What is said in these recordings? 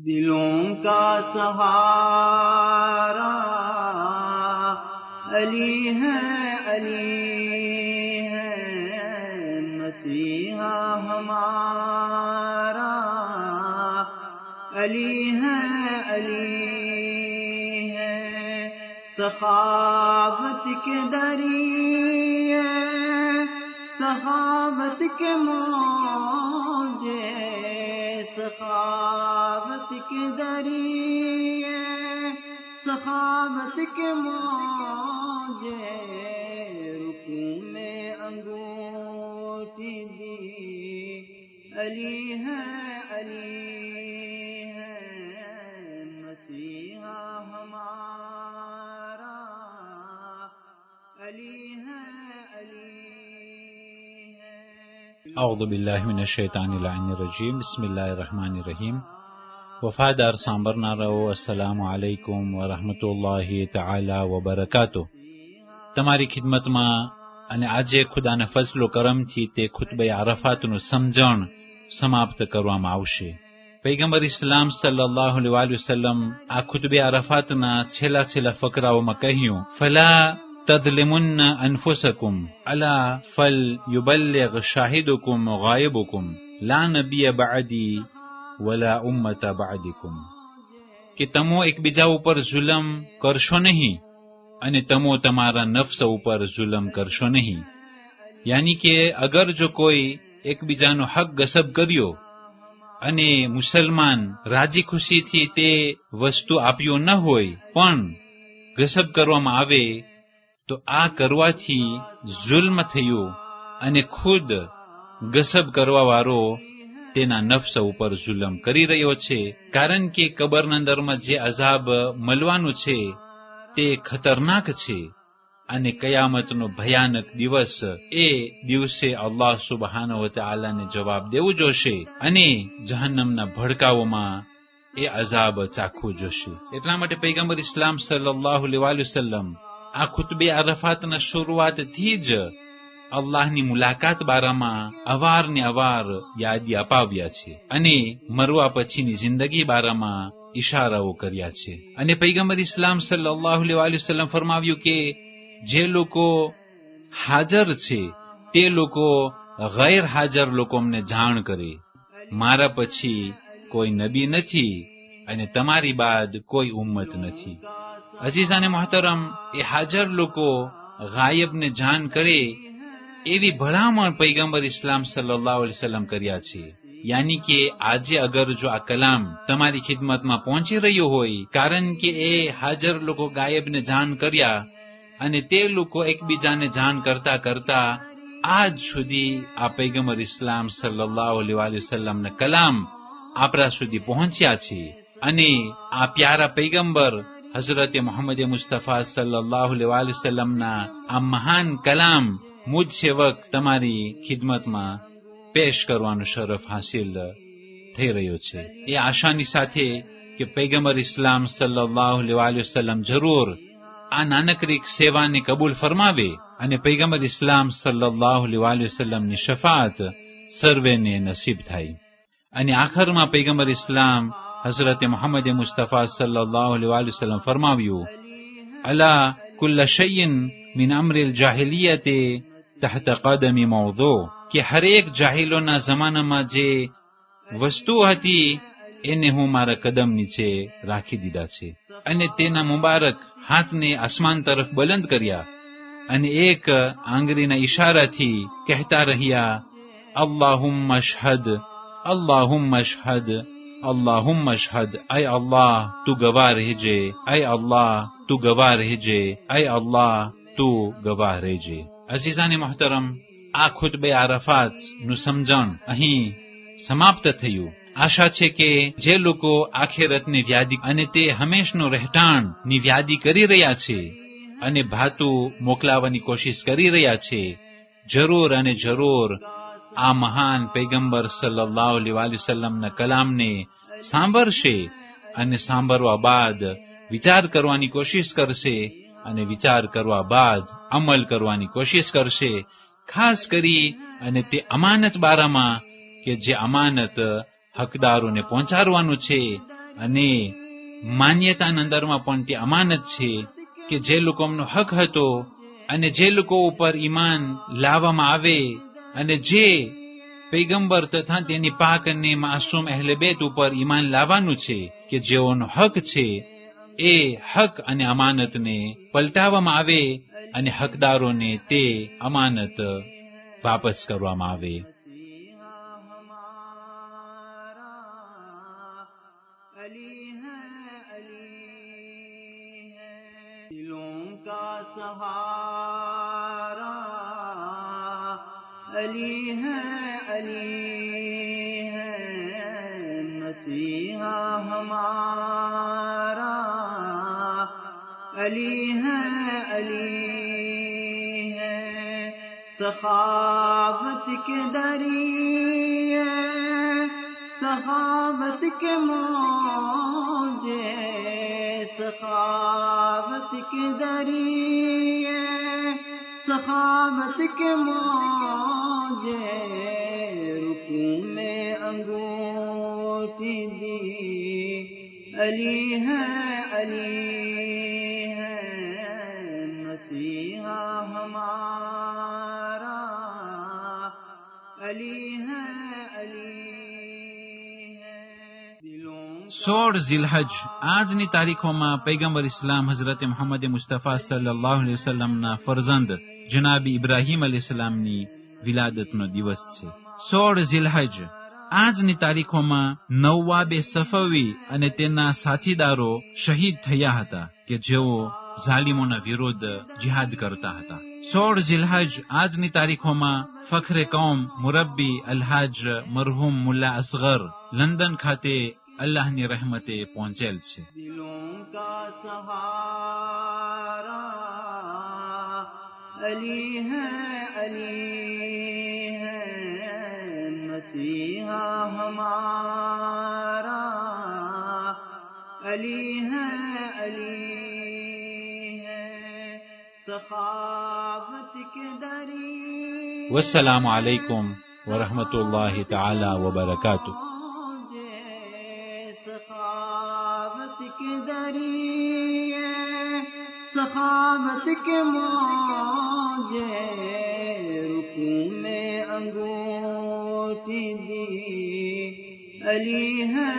दिलों का सहारा अली है मसीहा हमारा अली है सखावत के दरिए सखावत के मौजे सखावत के दरिए सखावत के मौजे रुकू में अंगूठी दी अली है मसीहा हमारा अली है औज़ु बिल्लाहि मिनश्शैतानिर्रजीम बिस्मिल्लाहिर्रहमानिर्रहीम वफादार સાંભળનારાઓ અસલામુ અલૈકુમ વરહમતુલ્લાહિ તઆલા વબરકાતુહ. તમારી ખિદમતમાં અને આજે ખુદાના ફઝલો કરમથી તે ખુતબે આરફાતનું સમજણ સમાપ્ત કરવામાં આવશે. પૈગંબર ઇસ્લામ સલ્લલ્લાહુ અલૈહિ વસલ્લમ આ ખુતબે આરફાતના છેલ્લા ફકરાઓમાં કહ્યું, ફલા تظلمن أنفسكم ألا فليبلغ شاهدكم غائبكم لا نبي بعدي ولا أمة بعدكم. કે તમો એકબીજા ઉપર જુલમ કરશો નહીં અને તમો તમારા નફ્સ ઉપર જુલમ કરશો નહીં. યાની કે અગર જો કોઈ એકબીજાનો હક ગસબ કર્યો અને મુસલમાન રાજી ખુશીથી તે વસ્તુ આપ્યો ન હોય પણ ગસબ કરવામાં આવે તો આ કરવાથી જુલ્મ થયું અને ખુદ ગસબ કરવાવાળો તેના નફ્સ ઉપર જુલમ કરી રહ્યો છે. કારણ કે કબરના અંદરમાં જે અઝાબ મળવાનું છે તે ખતરનાક છે અને કયામતનો ભયાનક દિવસ, એ દિવસે અલ્લાહ સુબહાનહુ વ તઆલાને જવાબ દેવું જોશે અને જહન્નમના ભડકાઓમાં એ અઝાબ ચાખવું જોશે. એટલા માટે પૈગંબર ઇસ્લામ સલ્લલ્લાહુ અલૈહિ વસલ્લમ આ ખુતબે આરફાતના શરૂઆતથી જ અલ્લાહની મુલાકાત બારામાં અવારને અવાર યાદી અપાવ્યા છે અને મરવા પછીની જિંદગી બારામાં ઇશારાઓ કર્યા છે. અને પૈગંબર ઇસ્લામ સલ્લલ્લાહુ અલૈહિ વસલ્લમ ફરમાવ્યું કે જે લોકો હાજર છે તે લોકો ગૈર હાજર લોકો અમને જાણ કરે, મારા પછી કોઈ નબી નથી અને તમારી બાદ કોઈ ઉમ્મત નથી. અઝીઝાને મોહતરમ, એ હાજર લોકો ગાયબને જાણ કરે એવી ભલામણ પૈગંબર ઇસ્લામ સલ્લલ્લાહુ અલૈહિ વસલ્લમ કર્યા છે. યાની કે આજે અગર જો આ કલામ તમારી ખિદમતમાં પહોંચી રહ્યો હોય, કારણ કે એ હાજર લોકો ગાયબને જાણ કર્યા અને તે લોકો એકબીજાને જાણ કરતા કરતા આજ સુધી આ પૈગંબર ઇસ્લામ સલ્લલ્લાહુ અલૈહિ વસલ્લમના કલામ આપણા સુધી પહોંચ્યા છે અને આ પ્યારા પૈગંબર હઝરત મોહમ્મદ મુસ્તફા સલ્લલ્લાહુ અલૈહિ વસલ્લમના આ મહાન કલામ મુજ સેવક તમારી ખિદમતમાં પેશ કરવાનો શરફ હાસિલ થઈ રહ્યો છે. એ આશાની સાથે કે પૈગંબર ઇસ્લામ સલ્લલ્લાહુ અલૈહિ વસલ્લમ જરૂર આ નાનકડી સેવાને કબૂલ ફરમાવે અને પૈગંબર ઇસ્લામ સલ્લલ્લાહુ અલૈહિ વસલ્લમની શફાઅત સર્વેને નસીબ થાય. અને આખરમાં પૈગંબર ઇસ્લામ હઝરત મોહમ્મદ મુસ્તફા સલ્લલ્લાહુ અલૈહિ વસલ્લમ ફરમાવ્યું, અલા કુલ્લ શૈઇન મિન અમરિલ જાહિલિયતે તહત કદમી મૌદુ. કે હરેક જાહિલોના જમાનામાં જે વસ્તુ હતી એને હું મારા કદમ નીચે રાખી દીધા છે. અને તેના મુબારક હાથને આસમાન તરફ બલંદ કર્યા અને એક આંગળીના ઈશારાથી કહેતા રહ્યા, અલ્લાહુમ્મા અશહદ અલ્લાહુમ્મા અશહદ અલ્લાહુમ્મા અશહદ. અય અલ્લાહ તું ગવાહ રહેજે, અય અલ્લાહ તું ગવાહ રહેજે, અય અલ્લાહ તું ગવાહ રહેજે. અઝીઝાને મોહતરમ, આ ખુતબે આરફાત નું સમજણ અહીં સમાપ્ત થયું. આશા છે કે જે લોકો આખેરતની વ્યાદી અને તે હંમેશનું રહેઠાણની વ્યાદી કરી રહ્યા છે અને ભાતું મોકલાવવાની કોશિશ કરી રહ્યા છે, જરૂર અને જરૂર આ મહાન પૈગંબર સલ્લલ્લાહુ અલૈહિ વસલ્લમના કલામને સાંભળશે અને સાંભળવા બાદ વિચાર કરવાની કોશિશ કરશે અને વિચાર કરવા બાદ અમલ કરવાની કોશિશ કરશે. ખાસ કરી અને તે અમાનત બારામાં કે જે અમાનત હકદારોને પહોંચાડવાનું છે અને માન્યતાના અંદરમાં પણ તે અમાનત છે કે જે લોકોનો હક હતો અને જે લોકો ઉપર ઈમાન લાવવામાં આવે અને જે પૈગંબર તથા તેની પાક અને માસૂમ અહેલે બેત ઉપર ઈમાન લાવવાનું છે કે જેઓનો હક છે એ હક અને અમાનતને પલટાવવામાં આવે અને હકદારોને તે અમાનત વાપસ કરવામાં આવે. دلوں کا سہارا علی ہے مسیحا ہمارا علی ہے سخاوت کے دریائے سخاوت کے موجے سخاوت کے ذریعے سخاوت کے موجے رکوع میں انگوٹھی دی علی ہے مسیحا ہمارا علی ہے 16 ઝિલહજ આજની તારીખોમાં પૈગંબર ઇસ્લામ હઝરત મુહમ્મદ મુસ્તફા સલ્લલ્લાહુ અલૈહિ વસલ્લમના ફરઝંદ જનાબ ઇબ્રાહીમ અલૈહિસ્સલામની વિલાદતનો દિવસ છે. 16 ઝિલહજ આજની તારીખોમાં નવાબે સફવી અને તેના સાથીદારો શહીદ થયા હતા કે જેઓ ઝાલિમોના વિરુદ્ધ જિહાદ કરતા હતા. 16 ઝિલહજ આજની તારીખોમાં ફખરે કૌમ મુરબ્બી અલ્હાજ મરહૂમ મુલ્લા અસગર લંડન ખાતે અલ્લાહની રહેમતે પહોંચેલ છે. دلوں کا سہارا علی ہے مسیحا ہمارا علی ہے سخاوت کے دریائے والسلام علیکم ورحمۃ اللہ تعالی وبرکاتہ. سخاوت کے ذریعے سخاوت کے موجے رکوع میں انگوٹھی دی علی ہے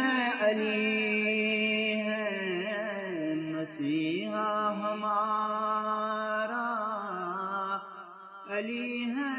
مسیحا ہمارا علی ہے